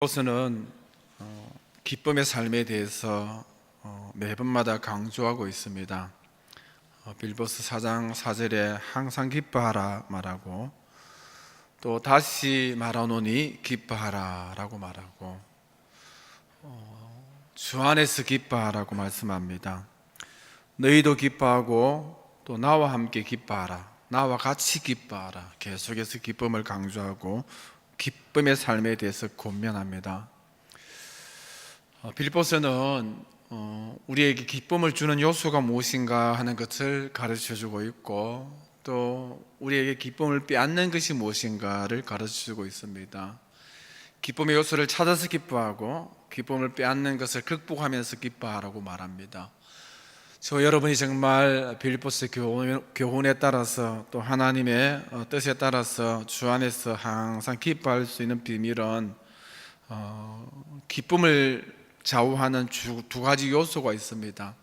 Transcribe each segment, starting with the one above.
빌보스는 기쁨의 삶에 대해서 매번마다 강조하고 있습니다. 빌보스 4장 4절에 항상 기뻐하라 말하고, 또 다시 말하노니 기뻐하라 라고 말하고, 주 안에서 기뻐하라고 말씀합니다. 너희도 기뻐하고 또 나와 함께 기뻐하라, 나와 같이 기뻐하라, 계속해서 기쁨을 강조하고 기쁨의 삶에 대해서 권면합니다. 빌보스는 우리에게 기쁨을 주는 요소가 무엇인가 하는 것을 가르쳐주고 있고, 또 우리에게 기쁨을 빼앗는 것이 무엇인가를 가르쳐주고 있습니다. 기쁨의 요소를 찾아서 기뻐하고 기쁨을 빼앗는 것을 극복하면서 기뻐하라고 말합니다. 저 여러분이 정말 빌보스 교훈에 따라서 또 하나님의 뜻에 따라서 주 안에서 항상 기뻐할 수 있는 비밀은 기쁨을 좌우하는 두 가지 요소가 있습니다.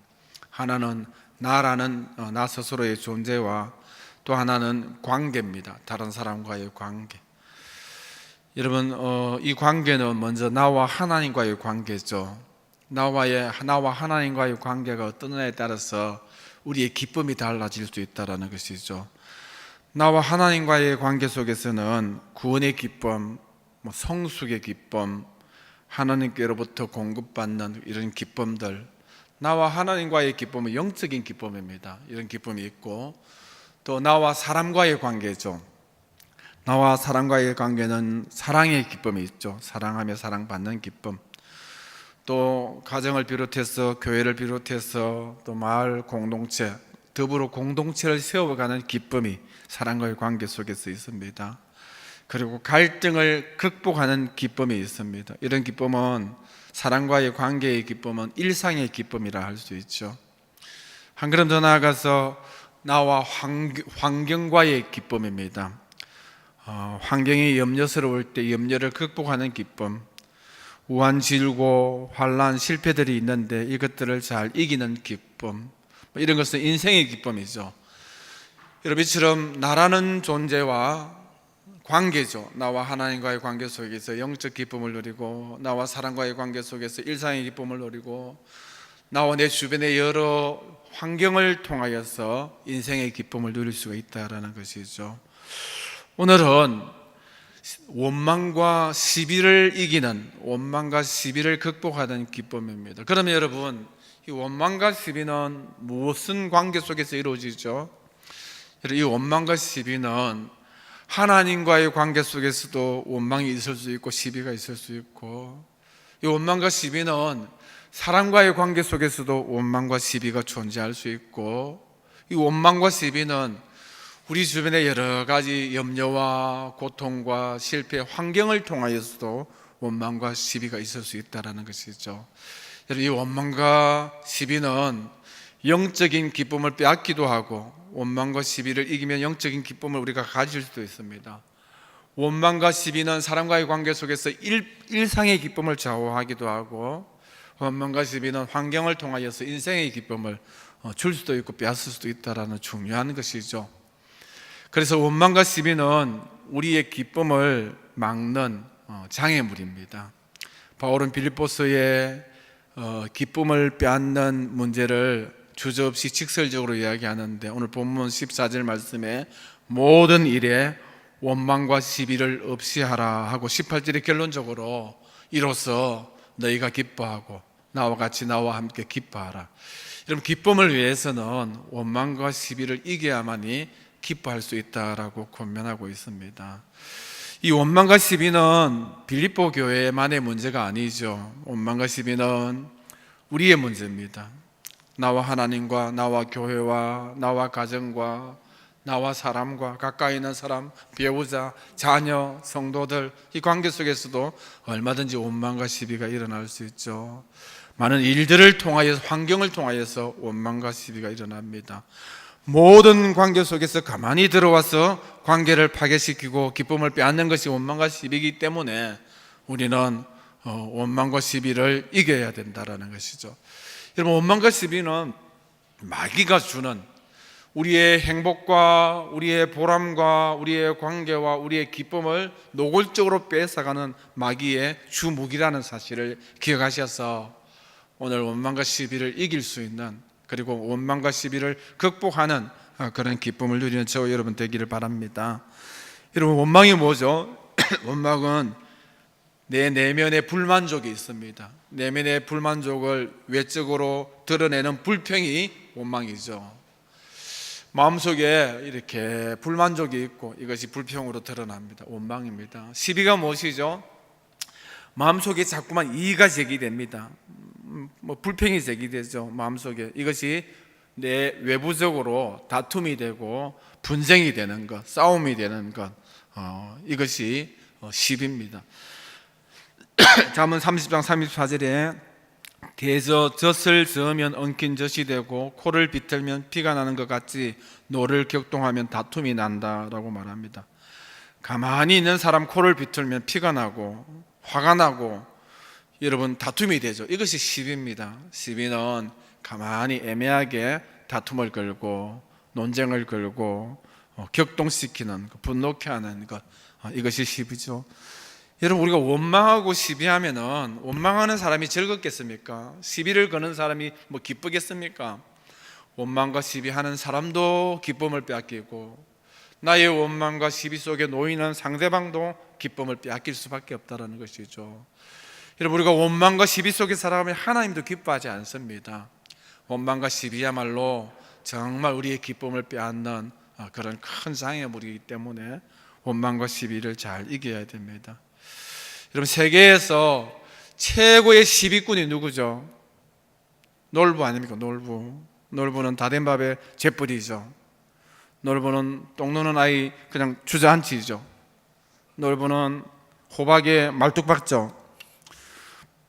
하나는 나라는 나 스스로의 존재와 또 하나는 관계입니다. 다른 사람과의 관계. 여러분, 이 관계는 먼저 나와 하나님과의 관계죠. 나와 하나님과의 관계가 어떠냐에 따라서 우리의 기쁨이 달라질 수 있다는 것이죠. 나와 하나님과의 관계 속에서는 구원의 기쁨, 성숙의 기쁨, 하나님께로부터 공급받는 이런 기쁨들, 나와 하나님과의 기쁨은 영적인 기쁨입니다. 이런 기쁨이 있고, 또 나와 사람과의 관계죠. 나와 사람과의 관계는 사랑의 기쁨이 있죠. 사랑하며 사랑받는 기쁨. 또 가정을 비롯해서 교회를 비롯해서 또 마을 공동체, 더불어 공동체를 세워가는 기쁨이 사랑과의 관계 속에서 있습니다. 그리고 갈등을 극복하는 기쁨이 있습니다. 이런 기쁨은, 사랑과의 관계의 기쁨은 일상의 기쁨이라 할 수 있죠. 한 걸음 더 나아가서 나와 환경과의 기쁨입니다. 환경이 염려스러울 때 염려를 극복하는 기쁨, 우한, 질고, 환란, 실패들이 있는데 이것들을 잘 이기는 기쁨, 이런 것은 인생의 기쁨이죠. 여러분, 이처럼 나라는 존재와 관계죠. 나와 하나님과의 관계 속에서 영적 기쁨을 누리고, 나와 사람과의 관계 속에서 일상의 기쁨을 누리고, 나와 내 주변의 여러 환경을 통하여서 인생의 기쁨을 누릴 수가 있다는 것이죠. 오늘은 원망과 시비를 이기는, 원망과 시비를 극복하는 기쁨입니다. 그러면 여러분, 이 원망과 시비는 무슨 관계 속에서 이루어지죠? 이 원망과 시비는 하나님과의 관계 속에서도 원망이 있을 수 있고 시비가 있을 수 있고, 이 원망과 시비는 사람과의 관계 속에서도 원망과 시비가 존재할 수 있고, 이 원망과 시비는 우리 주변의 여러 가지 염려와 고통과 실패, 환경을 통하여서도 원망과 시비가 있을 수 있다는 것이죠. 여러분, 이 원망과 시비는 영적인 기쁨을 빼앗기도 하고, 원망과 시비를 이기면 영적인 기쁨을 우리가 가질 수도 있습니다. 원망과 시비는 사람과의 관계 속에서 일상의 기쁨을 좌우하기도 하고, 원망과 시비는 환경을 통하여서 인생의 기쁨을 줄 수도 있고 빼앗을 수도 있다는 중요한 것이죠. 그래서 원망과 시비는 우리의 기쁨을 막는 장애물입니다. 바울은 빌립보서의 기쁨을 빼앗는 문제를 주저없이 직설적으로 이야기하는데, 오늘 본문 14절 말씀에 모든 일에 원망과 시비를 없이 하라 하고, 18절에 결론적으로 이로써 너희가 기뻐하고 나와 같이 나와 함께 기뻐하라. 여러분, 기쁨을 위해서는 원망과 시비를 이겨야만이 기뻐할 수 있다라고 권면하고 있습니다. 이 원망과 시비는 빌립보 교회만의 문제가 아니죠. 원망과 시비는 우리의 문제입니다. 나와 하나님과, 나와 교회와, 나와 가정과, 나와 사람과, 가까이 있는 사람, 배우자, 자녀, 성도들, 이 관계 속에서도 얼마든지 원망과 시비가 일어날 수 있죠. 많은 일들을 통하여서, 환경을 통하여서 원망과 시비가 일어납니다. 모든 관계 속에서 가만히 들어와서 관계를 파괴시키고 기쁨을 빼앗는 것이 원망과 시비이기 때문에 우리는 원망과 시비를 이겨야 된다는 것이죠. 여러분, 원망과 시비는 마귀가 주는, 우리의 행복과 우리의 보람과 우리의 관계와 우리의 기쁨을 노골적으로 뺏어가는 마귀의 주무기라는 사실을 기억하셔서 오늘 원망과 시비를 이길 수 있는, 그리고 원망과 시비를 극복하는 그런 기쁨을 누리는 저와 여러분 되기를 바랍니다. 여러분, 원망이 뭐죠? 원망은 내 내면에 불만족이 있습니다. 내면의 불만족을 외적으로 드러내는 불평이 원망이죠. 마음속에 이렇게 불만족이 있고 이것이 불평으로 드러납니다. 원망입니다. 시비가 무엇이죠? 마음속에 자꾸만 이의가 제기됩니다. 불평이 제기되죠. 마음속에 이것이 내 외부적으로 다툼이 되고 분쟁이 되는 것, 싸움이 되는 것, 이것이 시비입니다. 잠언 30장 34절에 젖을 저으면 엉킨 젖이 되고 코를 비틀면 피가 나는 것 같이 노를 격동하면 다툼이 난다라고 말합니다. 가만히 있는 사람 코를 비틀면 피가 나고 화가 나고 여러분 다툼이 되죠. 이것이 시비입니다. 시비는 가만히 애매하게 다툼을 걸고 논쟁을 걸고 격동시키는, 분노케 하는 것, 이것이 시비죠. 여러분, 우리가 원망하고 시비하면은 원망하는 사람이 즐겁겠습니까? 시비를 거는 사람이 뭐 기쁘겠습니까? 원망과 시비하는 사람도 기쁨을 빼앗기고 나의 원망과 시비 속에 놓이는 상대방도 기쁨을 빼앗길 수밖에 없다는 것이죠. 여러분, 우리가 원망과 시비 속에 살아가면 하나님도 기뻐하지 않습니다. 원망과 시비야말로 정말 우리의 기쁨을 빼앗는 그런 큰 장애물이기 때문에 원망과 시비를 잘 이겨야 됩니다. 여러분, 세계에서 최고의 시비꾼이 누구죠? 놀부 아닙니까? 놀부는 다 된 밥에 재뿌리죠. 놀부는 똥 누는 아이 그냥 주저앉히죠. 놀부는 호박에 말뚝박죠.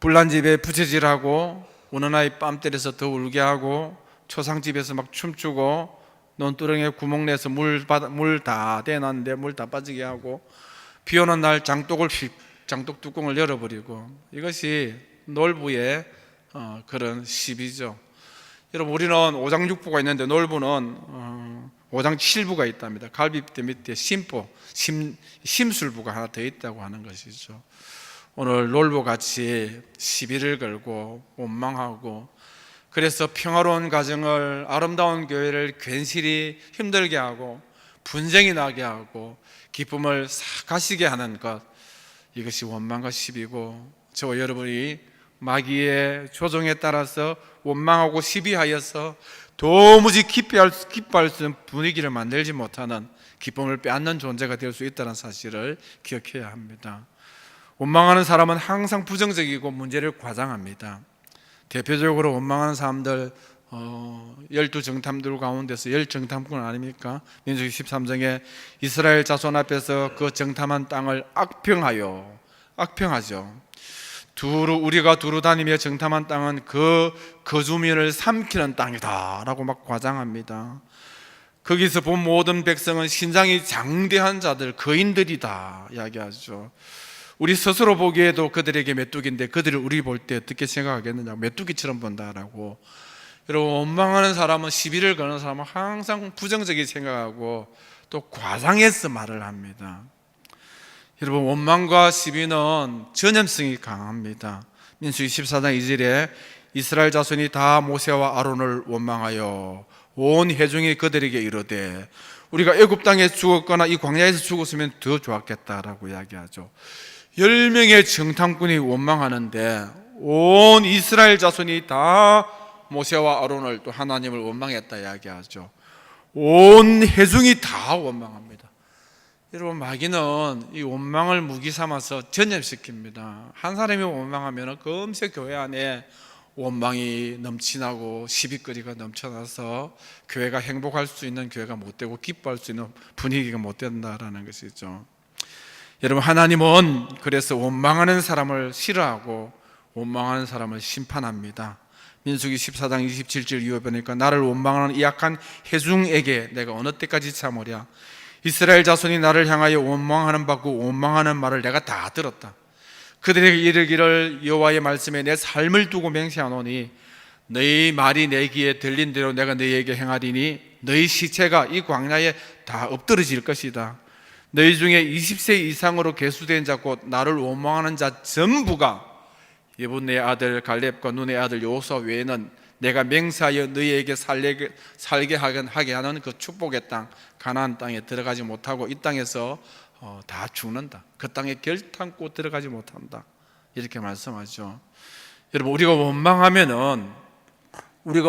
불난 집에 부채질하고 우는 아이 뺨 때려서 더 울게 하고 초상집에서 막 춤추고 논두렁에 구멍 내서 물 다 대놨는데 물 다 빠지게 하고 비 오는 날 장독 뚜껑을 열어버리고, 이것이 놀부의 그런 시비죠. 여러분, 우리는 오장육부가 있는데 놀부는 오장칠부가 있답니다. 갈비뼈 밑에 심술부가 하나 더 있다고 하는 것이죠. 오늘 놀부같이 시비를 걸고 원망하고, 그래서 평화로운 가정을, 아름다운 교회를 괜시리 힘들게 하고 분쟁이 나게 하고 기쁨을 싹 가시게 하는 것, 이것이 원망과 시비고, 저와 여러분이 마귀의 조종에 따라서 원망하고 시비하여서 도무지 기뻐할 수 있는 분위기를 만들지 못하는, 기쁨을 빼앗는 존재가 될 수 있다는 사실을 기억해야 합니다. 원망하는 사람은 항상 부정적이고 문제를 과장합니다. 대표적으로 원망하는 사람들 12정탐들 가운데서 10정탐꾼 아닙니까? 민수기 13장에 이스라엘 자손 앞에서 그 정탐한 땅을 악평하죠. 우리가 두루 다니며 정탐한 땅은 그 거주민을 삼키는 땅이다 라고 막 과장합니다. 거기서 본 모든 백성은 신장이 장대한 자들, 거인들이다 이야기하죠. 우리 스스로 보기에도 그들에게 메뚜기인데 그들을 우리 볼 때 어떻게 생각하겠느냐, 메뚜기처럼 본다라고. 여러분, 원망하는 사람은, 시비를 거는 사람은 항상 부정적인 생각하고 또 과장해서 말을 합니다. 여러분, 원망과 시비는 전염성이 강합니다. 민수기 14장 2절에 이스라엘 자손이 다 모세와 아론을 원망하여 온 회중이 그들에게 이르되 우리가 애굽 땅에 죽었거나 이 광야에서 죽었으면 더 좋았겠다라고 이야기하죠. 10명의 정탐꾼이 원망하는데 온 이스라엘 자손이 다 모세와 아론을, 또 하나님을 원망했다 이야기하죠. 온 회중이 다 원망합니다. 여러분, 마귀는 이 원망을 무기 삼아서 전염시킵니다. 한 사람이 원망하면 금세 교회 안에 원망이 넘치나고 시비거리가 넘쳐나서 교회가 행복할 수 있는 교회가 못 되고 기뻐할 수 있는 분위기가 못 된다라는 것이죠. 여러분, 하나님은 그래서 원망하는 사람을 싫어하고 원망하는 사람을 심판합니다. 민수기 14장 27절 이후에 보니까 나를 원망하는 이 약한 회중에게 내가 어느 때까지 참으랴. 이스라엘 자손이 나를 향하여 원망하는 바고 원망하는 말을 내가 다 들었다. 그들에게 이르기를 여호와의 말씀에 내 삶을 두고 맹세하노니 너희 말이 내 귀에 들린 대로 내가 너희에게 행하리니 너희 시체가 이 광야에 다 엎드러질 것이다. 너희 중에 20세 이상으로 계수된 자 곧 나를 원망하는 자 전부가 예분네 아들 갈렙과 눈의 아들 여호수아 외에는 내가 맹세하여 너희에게 살게 하게 하는 그 축복의 땅 가나안 땅에 들어가지 못하고 이 땅에서 다 죽는다. 그 땅에 결탄코 들어가지 못한다. 이렇게 말씀하죠. 여러분, 우리가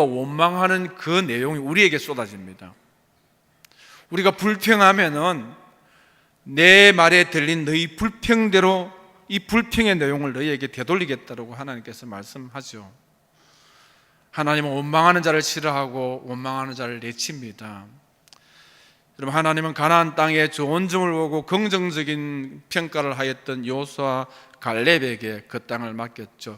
원망하는 그 내용이 우리에게 쏟아집니다. 우리가 불평하면은 내 말에 들린 너희 불평대로 이 불평의 내용을 너희에게 되돌리겠다고 하나님께서 말씀하죠. 하나님은 원망하는 자를 싫어하고 원망하는 자를 내칩니다. 여러분, 하나님은 가나안 땅에 좋은 점을 보고 긍정적인 평가를 하였던 여호수아 갈렙에게 그 땅을 맡겼죠.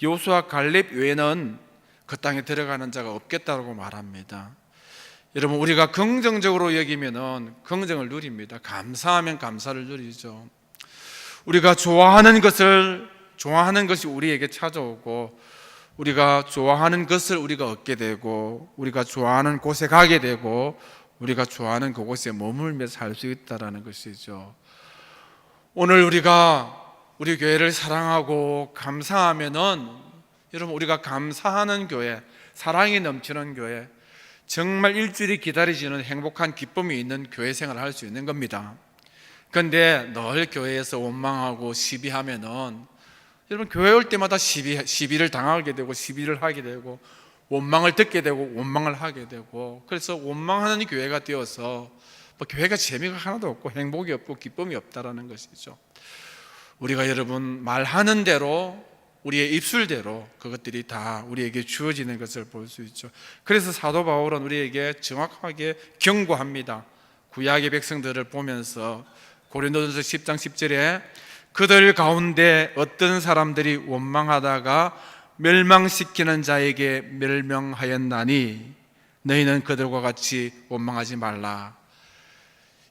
여호수아 갈렙 외에는 그 땅에 들어가는 자가 없겠다고 말합니다. 여러분, 우리가 긍정적으로 여기면은 긍정을 누립니다. 감사하면 감사를 누리죠. 우리가 좋아하는 것이 우리에게 찾아오고, 우리가 좋아하는 것을 우리가 얻게 되고, 우리가 좋아하는 곳에 가게 되고, 우리가 좋아하는 그곳에 머물며 살 수 있다는 것이죠. 오늘 우리가 우리 교회를 사랑하고 감사하면은, 여러분, 우리가 감사하는 교회, 사랑이 넘치는 교회, 정말 일주일이 기다려지는 행복한 기쁨이 있는 교회 생활을 할 수 있는 겁니다. 그런데 늘 교회에서 원망하고 시비하면은, 여러분, 교회 올 때마다 시비를 당하게 되고 시비를 하게 되고 원망을 듣게 되고 원망을 하게 되고, 그래서 원망하는 교회가 되어서 교회가 재미가 하나도 없고 행복이 없고 기쁨이 없다라는 것이죠. 우리가 여러분 말하는 대로, 우리의 입술대로 그것들이 다 우리에게 주어지는 것을 볼 수 있죠. 그래서 사도 바울은 우리에게 정확하게 경고합니다. 구약의 백성들을 보면서 고린도전서 10장 10절에 그들 가운데 어떤 사람들이 원망하다가 멸망시키는 자에게 멸망하였나니 너희는 그들과 같이 원망하지 말라.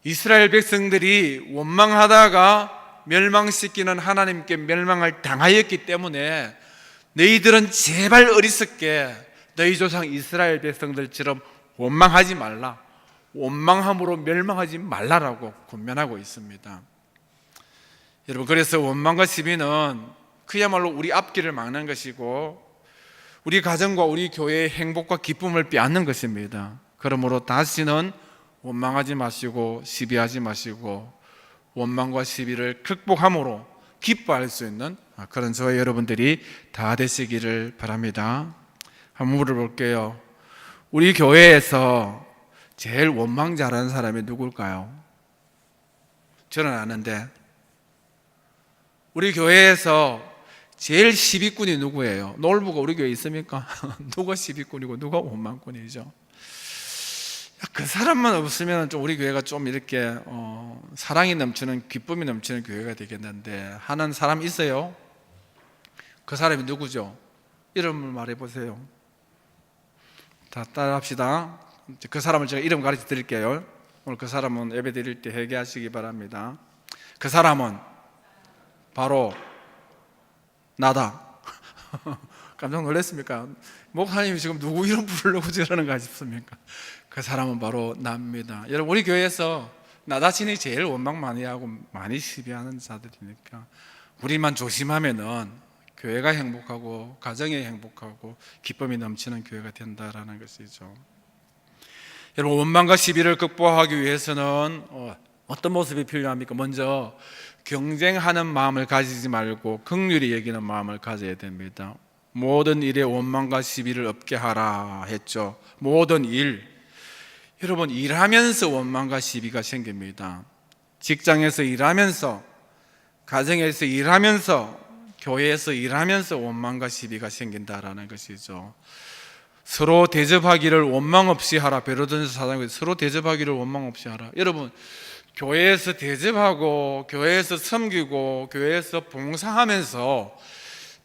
이스라엘 백성들이 원망하다가 멸망시키는 하나님께 멸망을 당하였기 때문에 너희들은 제발 어리석게 너희 조상 이스라엘 백성들처럼 원망하지 말라, 원망함으로 멸망하지 말라라고 권면하고 있습니다. 여러분, 그래서 원망과 시비는 그야말로 우리 앞길을 막는 것이고 우리 가정과 우리 교회의 행복과 기쁨을 빼앗는 것입니다. 그러므로 다시는 원망하지 마시고 시비하지 마시고 원망과 시비를 극복함으로 기뻐할 수 있는 그런 저와 여러분들이 다 되시기를 바랍니다. 한번 물어볼게요. 우리 교회에서 제일 원망 잘하는 사람이 누굴까요? 저는 아는데, 우리 교회에서 제일 시비꾼이 누구예요? 놀부가 우리 교회에 있습니까? 누가 시비꾼이고 누가 원망꾼이죠? 그 사람만 없으면 좀 우리 교회가 좀 이렇게 사랑이 넘치는, 기쁨이 넘치는 교회가 되겠는데, 하는 사람 있어요? 그 사람이 누구죠? 이름을 말해보세요. 다 따라합시다. 그 사람을 제가 이름 가르쳐 드릴게요. 오늘 그 사람은 예배 드릴 때 회개하시기 바랍니다. 그 사람은 바로 나다. 깜짝 놀랐습니까? 목사님이 지금 누구 이름 부르려고 저러는가 싶습니까? 그 사람은 바로 나입니다. 여러분, 우리 교회에서 나 자신이 제일 원망 많이 하고 많이 시비하는 자들이니까 우리만 조심하면은 교회가 행복하고 가정이 행복하고 기쁨이 넘치는 교회가 된다라는 것이죠. 여러분, 원망과 시비를 극복하기 위해서는 어떤 모습이 필요합니까? 먼저 경쟁하는 마음을 가지지 말고 긍휼히 여기는 마음을 가져야 됩니다. 모든 일에 원망과 시비를 없게 하라 했죠. 모든 일. 여러분, 일하면서 원망과 시비가 생깁니다. 직장에서 일하면서, 가정에서 일하면서, 교회에서 일하면서 원망과 시비가 생긴다라는 것이죠. 서로 대접하기를 원망 없이 하라. 베드로전서 4장에 서로 대접하기를 원망 없이 하라. 여러분, 교회에서 대접하고 교회에서 섬기고 교회에서 봉사하면서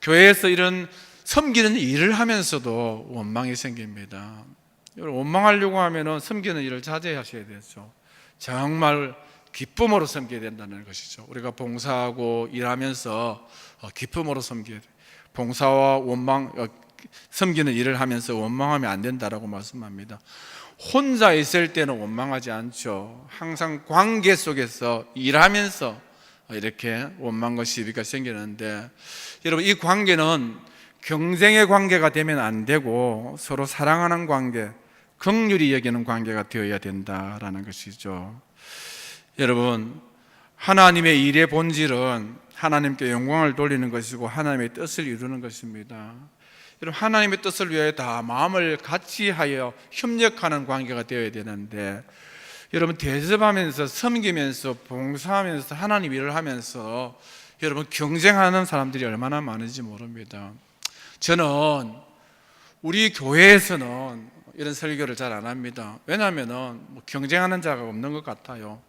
교회에서 이런 섬기는 일을 하면서도 원망이 생깁니다. 여러분, 원망하려고 하면은 섬기는 일을 자제하셔야 되죠. 정말 기쁨으로 섬겨야 된다는 것이죠. 우리가 봉사하고 일하면서 기쁨으로 섬겨야 돼요. 봉사와 원망, 섬기는 일을 하면서 원망하면 안 된다라고 말씀합니다. 혼자 있을 때는 원망하지 않죠. 항상 관계 속에서 일하면서 이렇게 원망과 시비가 생기는데, 여러분, 이 관계는 경쟁의 관계가 되면 안 되고 서로 사랑하는 관계, 긍휼히 여기는 관계가 되어야 된다라는 것이죠. 여러분, 하나님의 일의 본질은 하나님께 영광을 돌리는 것이고 하나님의 뜻을 이루는 것입니다. 여러분, 하나님의 뜻을 위하여 다 마음을 같이 하여 협력하는 관계가 되어야 되는데, 여러분, 대접하면서 섬기면서 봉사하면서 하나님 일을 하면서 여러분 경쟁하는 사람들이 얼마나 많은지 모릅니다. 저는 우리 교회에서는 이런 설교를 잘 안 합니다. 왜냐하면 경쟁하는 자가 없는 것 같아요.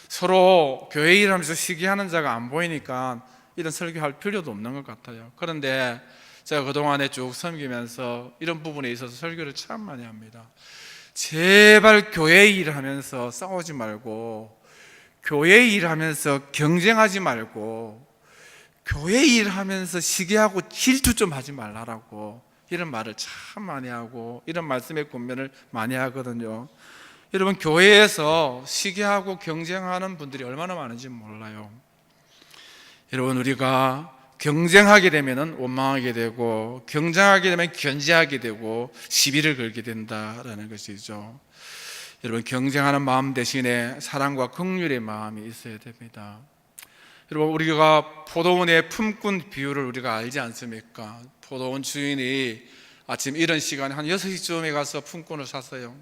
서로 교회 일하면서 시기하는 자가 안 보이니까 이런 설교할 필요도 없는 것 같아요. 그런데 제가 그동안에 쭉 섬기면서 이런 부분에 있어서 설교를 참 많이 합니다. 제발 교회 일하면서 싸우지 말고, 교회 일하면서 경쟁하지 말고, 교회 일하면서 시기하고 질투 좀 하지 말라라고 이런 말을 참 많이 하고 이런 말씀의 권면을 많이 하거든요. 여러분, 교회에서 시기하고 경쟁하는 분들이 얼마나 많은지 몰라요. 여러분, 우리가 경쟁하게 되면 원망하게 되고, 경쟁하게 되면 견제하게 되고 시비를 걸게 된다라는 것이죠. 여러분, 경쟁하는 마음 대신에 사랑과 긍휼의 마음이 있어야 됩니다. 여러분, 우리가 포도원의 품꾼 비유를 우리가 알지 않습니까? 포도원 주인이 아침 이른 시간에 한 6시쯤에 가서 품꾼을 샀어요.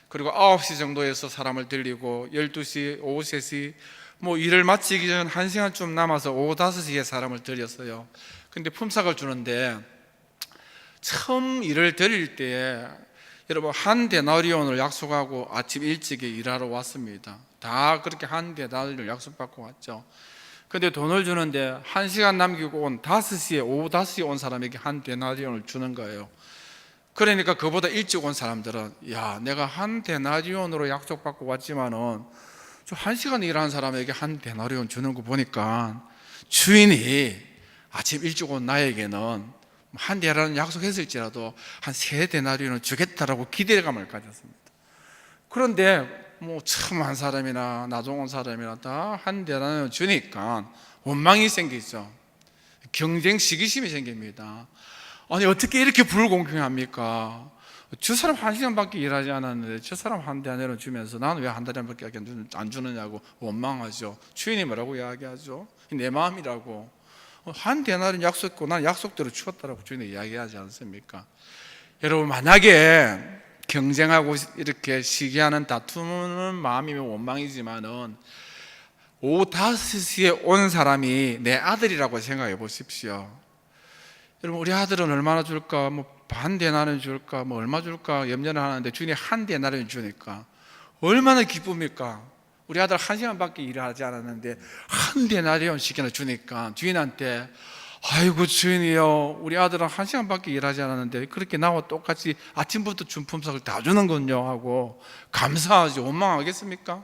그리고 9시 정도에서 사람을 들리고 12시, 오후 3시 일을 마치기 전 1시간쯤 남아서 오후 5시에 사람을 들였어요. 근데 품삯을 주는데 처음 일을 드릴 때 여러분 한 데나리온을 약속하고 아침 일찍에 일하러 왔습니다. 다 그렇게 한 데나리온을 약속받고 왔죠. 근데 돈을 주는데 1시간 남기고 온 5시에, 오후 5시에 온 사람에게 한 데나리온을 주는 거예요. 그러니까 그보다 일찍 온 사람들은, 야, 내가 한 데나리온으로 약속받고 왔지만은 저 1시간 일하는 사람에게 한 데나리온 주는 거 보니까 주인이 아침 일찍 온 나에게는 한 데나리온 약속했을지라도 한 3데나리온을 주겠다라고 기대감을 가졌습니다. 그런데 처음 한 사람이나 나중 온 사람이나 다 한 데나리온 주니까 원망이 생기죠. 경쟁 시기심이 생깁니다. 아니, 어떻게 이렇게 불공평합니까? 저 사람 1시간밖에 일하지 않았는데 저 사람 한 데나리온 주면서 나는 왜 한 데나리온밖에 안 주느냐고 원망하죠. 주인이 뭐라고 이야기하죠? 내 마음이라고. 한 데나리온 약속했고 난 약속대로 주었다라고 주인이 이야기하지 않습니까? 여러분, 만약에 경쟁하고 이렇게 시기하는 다투는 마음이면 원망이지만은 오후 5시에 온 사람이 내 아들이라고 생각해 보십시오. 여러분, 우리 아들은 얼마나 줄까? 반 데나리온 줄까? 얼마 줄까? 염려를 하는데 주인이 한 데나리온 주니까 얼마나 기쁩니까? 우리 아들 1시간밖에 일하지 않았는데 한 데나리온씩이나 주니까 주인한테, 아이고 주인이요, 우리 아들은 1시간밖에 일하지 않았는데 그렇게 나와 똑같이 아침부터 준 품삯을 다 주는군요 하고 감사하지 원망하겠습니까?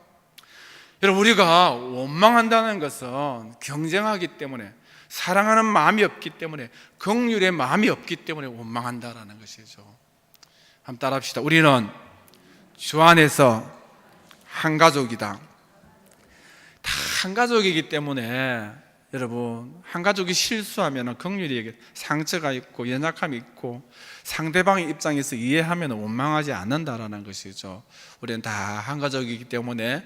여러분, 우리가 원망한다는 것은 경쟁하기 때문에, 사랑하는 마음이 없기 때문에, 긍휼의 마음이 없기 때문에 원망한다라는 것이죠. 한번 따라합시다. 우리는 주 안에서 한 가족이다. 다 한 가족이기 때문에 여러분, 한 가족이 실수하면 긍휼히 상처가 있고 연약함이 있고 상대방의 입장에서 이해하면 원망하지 않는다라는 것이죠. 우리는 다 한 가족이기 때문에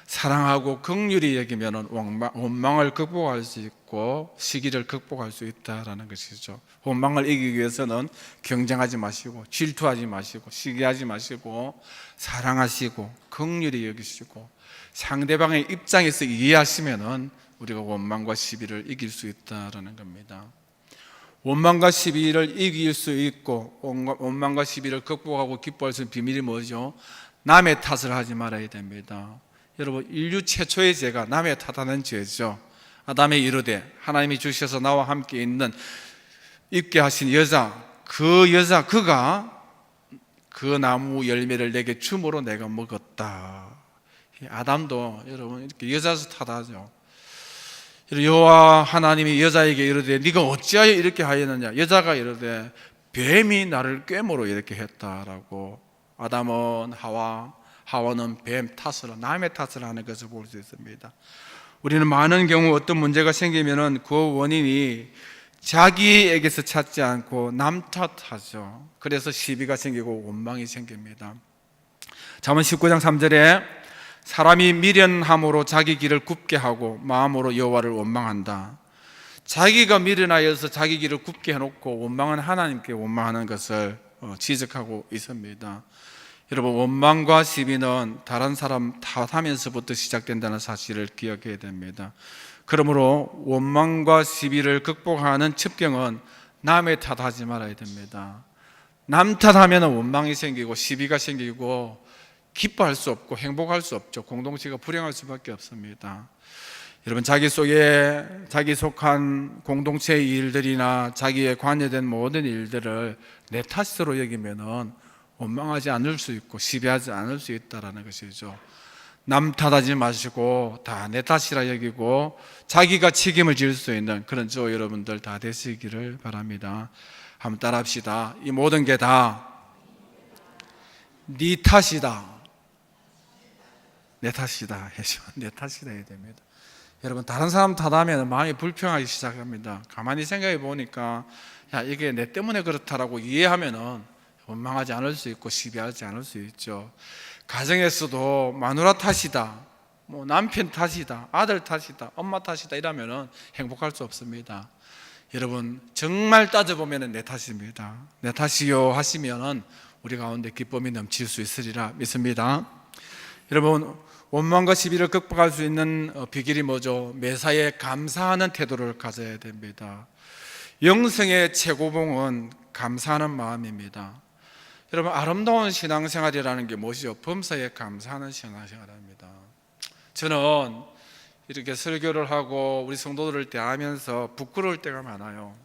사랑하고 긍휼히 여기면 원망을 극복할 수 있고 시기를 극복할 수 있다라는 것이죠. 원망을 이기기 위해서는 경쟁하지 마시고 질투하지 마시고 시기하지 마시고 사랑하시고 긍휼히 여기시고 상대방의 입장에서 이해하시면은 우리가 원망과 시비를 이길 수 있다라는 겁니다. 원망과 시비를 이길 수 있고 원망과 시비를 극복하고 기뻐할 수 있는 비밀이 뭐죠? 남의 탓을 하지 말아야 됩니다. 여러분, 인류 최초의 죄가 남의 탓하는 죄죠. 아담의 이르되 하나님이 주셔서 나와 함께 있게 하신 여자, 그가 그 나무 열매를 내게 줌으로 내가 먹었다. 아담도 여러분 이렇게 여자에서 탓하죠. 여호와 하나님이 여자에게 이르되 네가 어찌하여 이렇게 하였느냐? 여자가 이르되 뱀이 나를 꿰물어 이렇게 했다라고. 아담은 하와는 뱀 탓을, 남의 탓을 하는 것을 볼 수 있습니다. 우리는 많은 경우 어떤 문제가 생기면은 그 원인이 자기에게서 찾지 않고 남 탓하죠. 그래서 시비가 생기고 원망이 생깁니다. 잠언 19장 3절에 사람이 미련함으로 자기 길을 굽게 하고 마음으로 여호와를 원망한다. 자기가 미련하여서 자기 길을 굽게 해놓고 원망은 하나님께 원망하는 것을 지적하고 있습니다. 여러분, 원망과 시비는 다른 사람 탓하면서부터 시작된다는 사실을 기억해야 됩니다. 그러므로 원망과 시비를 극복하는 첩경은 남의 탓하지 말아야 됩니다. 남 탓하면 원망이 생기고 시비가 생기고 기뻐할 수 없고 행복할 수 없죠. 공동체가 불행할 수밖에 없습니다. 여러분, 자기 속한 공동체의 일들이나 자기에 관여된 모든 일들을 내 탓으로 여기면은 원망하지 않을 수 있고 시비하지 않을 수 있다라는 것이죠. 남 탓하지 마시고 다 내 탓이라 여기고 자기가 책임을 질 수 있는 그런 저 여러분들 다 되시기를 바랍니다. 한번 따라합시다. 이 모든 게 다 네 탓이다. 내 탓이다. 내 탓이다 해야 됩니다. 여러분, 다른 사람 탓하면 마음이 불평하기 시작합니다. 가만히 생각해 보니까 야, 이게 내 때문에 그렇다라고 이해하면은 원망하지 않을 수 있고 시비하지 않을 수 있죠. 가정에서도 마누라 탓이다, 뭐 남편 탓이다, 아들 탓이다, 엄마 탓이다 이러면은 행복할 수 없습니다. 여러분, 정말 따져보면 내 탓입니다. 내 탓이요 하시면은 우리 가운데 기쁨이 넘칠 수 있으리라 믿습니다. 여러분, 원망과 시비를 극복할 수 있는 비결이 뭐죠? 매사에 감사하는 태도를 가져야 됩니다. 영성의 최고봉은 감사하는 마음입니다. 여러분, 아름다운 신앙생활이라는 게 무엇이죠? 범사에 감사하는 신앙생활입니다. 저는 이렇게 설교를 하고 우리 성도들을 대하면서 부끄러울 때가 많아요.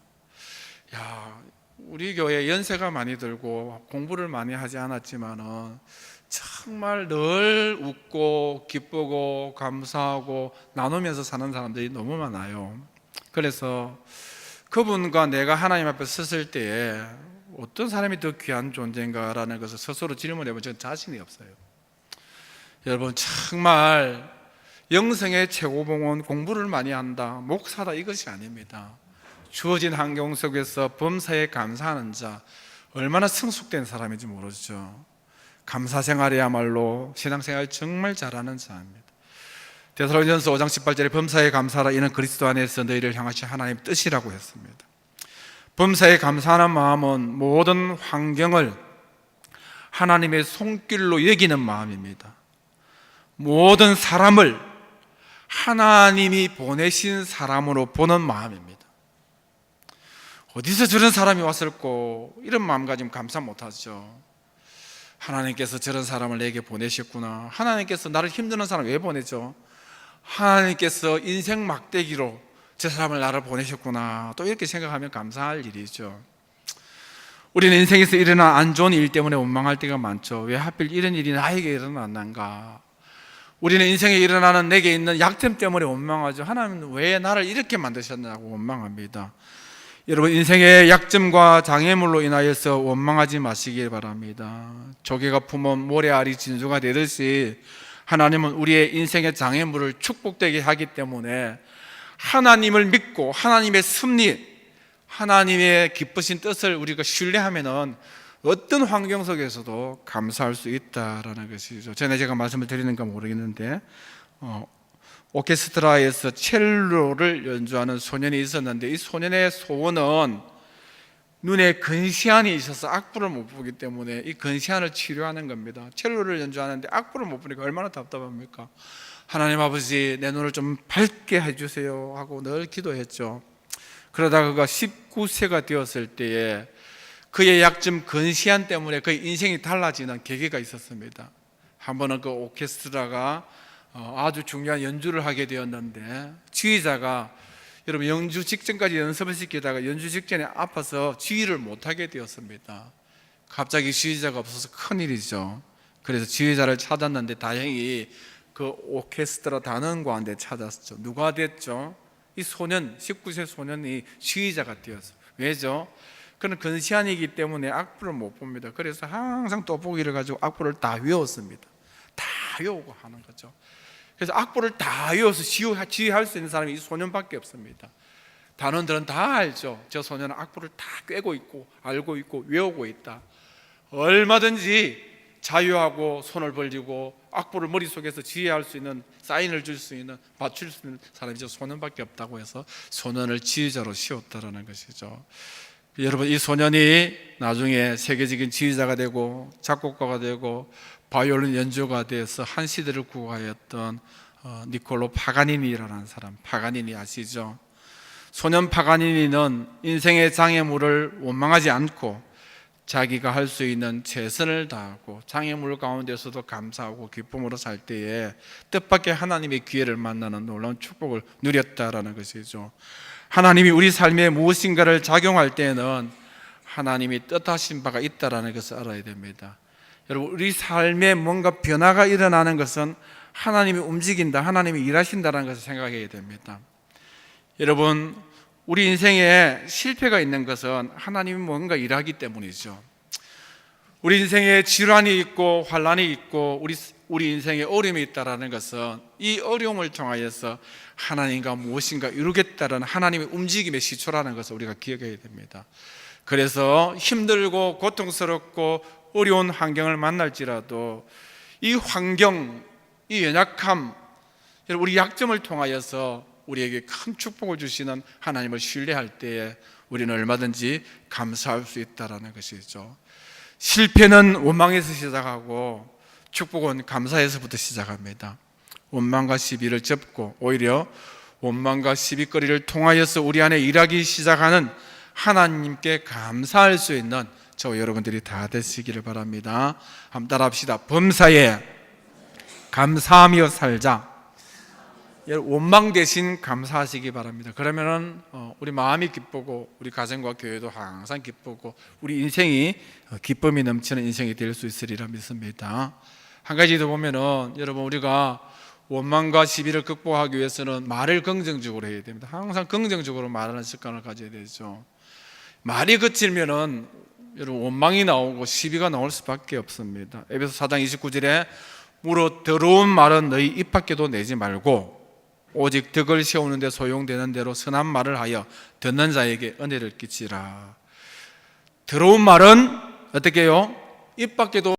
야, 우리 교회 연세가 많이 들고 공부를 많이 하지 않았지만은 정말 늘 웃고 기쁘고 감사하고 나누면서 사는 사람들이 너무 많아요. 그래서 그분과 내가 하나님 앞에 섰을 때에 어떤 사람이 더 귀한 존재인가라는 것을 스스로 질문해보면 저는 자신이 없어요. 여러분, 정말 영성의 최고봉은 공부를 많이 한다, 목사다 이것이 아닙니다. 주어진 환경 속에서 범사에 감사하는 자, 얼마나 성숙된 사람인지 모르죠. 감사생활이야말로 신앙생활 정말 잘하는 자입니다. 데살로니가전서 5장 18절에 범사에 감사하라, 이는 그리스도 안에서 너희를 향하신 하나님의 뜻이라고 했습니다. 범사에 감사하는 마음은 모든 환경을 하나님의 손길로 여기는 마음입니다. 모든 사람을 하나님이 보내신 사람으로 보는 마음입니다. 어디서 저런 사람이 왔을꼬 이런 마음 가지면 감사 못하죠. 하나님께서 저런 사람을 내게 보내셨구나. 하나님께서 나를 힘드는 사람 왜 보내죠? 하나님께서 인생 막대기로 저 사람을 나를 보내셨구나. 또 이렇게 생각하면 감사할 일이죠. 우리는 인생에서 일어난 안 좋은 일 때문에 원망할 때가 많죠. 왜 하필 이런 일이 나에게 일어났는가? 우리는 인생에 일어나는 내게 있는 약점 때문에 원망하죠. 하나님은 왜 나를 이렇게 만드셨냐고 원망합니다. 여러분, 인생의 약점과 장애물로 인하여서 원망하지 마시길 바랍니다. 조개가 품은 모래알이 진주가 되듯이 하나님은 우리의 인생의 장애물을 축복되게 하기 때문에 하나님을 믿고 하나님의 섭리, 하나님의 기쁘신 뜻을 우리가 신뢰하면은 어떤 환경 속에서도 감사할 수 있다라는 것이죠. 전에 제가 말씀을 드리는가 모르겠는데 오케스트라에서 첼로를 연주하는 소년이 있었는데 이 소년의 소원은 눈에 근시안이 있어서 악보를 못 보기 때문에 이 근시안을 치료하는 겁니다. 첼로를 연주하는데 악보를 못 보니까 얼마나 답답합니까? 하나님 아버지, 내 눈을 좀 밝게 해주세요 하고 늘 기도했죠. 그러다가 그가 19세가 되었을 때에 그의 약점 근시안 때문에 그의 인생이 달라지는 계기가 있었습니다. 한 번은 그 오케스트라가 아주 중요한 연주를 하게 되었는데 지휘자가, 여러분, 연주 직전까지 연습을 시키다가 연주 직전에 아파서 지휘를 못하게 되었습니다. 갑자기 지휘자가 없어서 큰일이죠. 그래서 지휘자를 찾았는데 다행히 그 오케스트라 단원관한테 찾았죠. 누가 됐죠? 이 소년, 19세 소년이 지휘자가 되었어요. 왜죠? 그는 근시안이기 때문에 악보를 못 봅니다. 그래서 항상 떡볶이를 가지고 악보를 다 외웠습니다. 다 외우고 하는 거죠. 그래서 악보를 다 외워서 지휘할 수 있는 사람이 이 소년밖에 없습니다. 단원들은 다 알죠. 저 소년은 악보를 다 꿰고 있고 알고 있고 외우고 있다. 얼마든지 자유하고 손을 벌리고 악보를 머릿속에서 지휘할 수 있는, 사인을 줄 수 있는, 맞출 수 있는 사람이 저 소년밖에 없다고 해서 소년을 지휘자로 씌웠다라는 것이죠. 여러분, 이 소년이 나중에 세계적인 지휘자가 되고 작곡가가 되고 바이올린 연주가 돼서 한 시대를 구가했던 니콜로 파가니니라는 사람, 파가니니 아시죠? 소년 파가니니는 인생의 장애물을 원망하지 않고 자기가 할 수 있는 최선을 다하고 장애물 가운데서도 감사하고 기쁨으로 살 때에 뜻밖의 하나님의 기회를 만나는 놀라운 축복을 누렸다라는 것이죠. 하나님이 우리 삶에 무엇인가를 작용할 때에는 하나님이 뜻하신 바가 있다라는 것을 알아야 됩니다. 여러분, 우리 삶에 뭔가 변화가 일어나는 것은 하나님이 움직인다, 하나님이 일하신다는 것을 생각해야 됩니다. 여러분, 우리 인생에 실패가 있는 것은 하나님이 뭔가 일하기 때문이죠. 우리 인생에 질환이 있고 환난이 있고 우리 인생에 어려움이 있다는 것은 이 어려움을 통하여서 하나님과 무엇인가 이루겠다는 하나님의 움직임의 시초라는 것을 우리가 기억해야 됩니다. 그래서 힘들고 고통스럽고 어려운 환경을 만날지라도 이 환경, 이 연약함, 우리 약점을 통하여서 우리에게 큰 축복을 주시는 하나님을 신뢰할 때에 우리는 얼마든지 감사할 수 있다는 것이죠. 실패는 원망에서 시작하고 축복은 감사에서부터 시작합니다. 원망과 시비를 접고 오히려 원망과 시비거리를 통하여서 우리 안에 일하기 시작하는 하나님께 감사할 수 있는 저와 여러분들이 다 되시기를 바랍니다. 한번 따라합시다. 범사에 감사하며 살자. 원망 대신 감사하시기 바랍니다. 그러면은 우리 마음이 기쁘고 우리 가정과 교회도 항상 기쁘고 우리 인생이 기쁨이 넘치는 인생이 될 수 있으리라 믿습니다. 한 가지 더 보면은 여러분, 우리가 원망과 시비를 극복하기 위해서는 말을 긍정적으로 해야 됩니다. 항상 긍정적으로 말하는 습관을 가져야 되죠. 말이 그치면은 여러분 원망이 나오고 시비가 나올 수밖에 없습니다. 에베소 4장 29절에 무릇 더러운 말은 너희 입 밖에도 내지 말고 오직 덕을 세우는 데 소용되는 대로 선한 말을 하여 듣는 자에게 은혜를 끼치라. 더러운 말은 어떻게 해요? 입 밖에도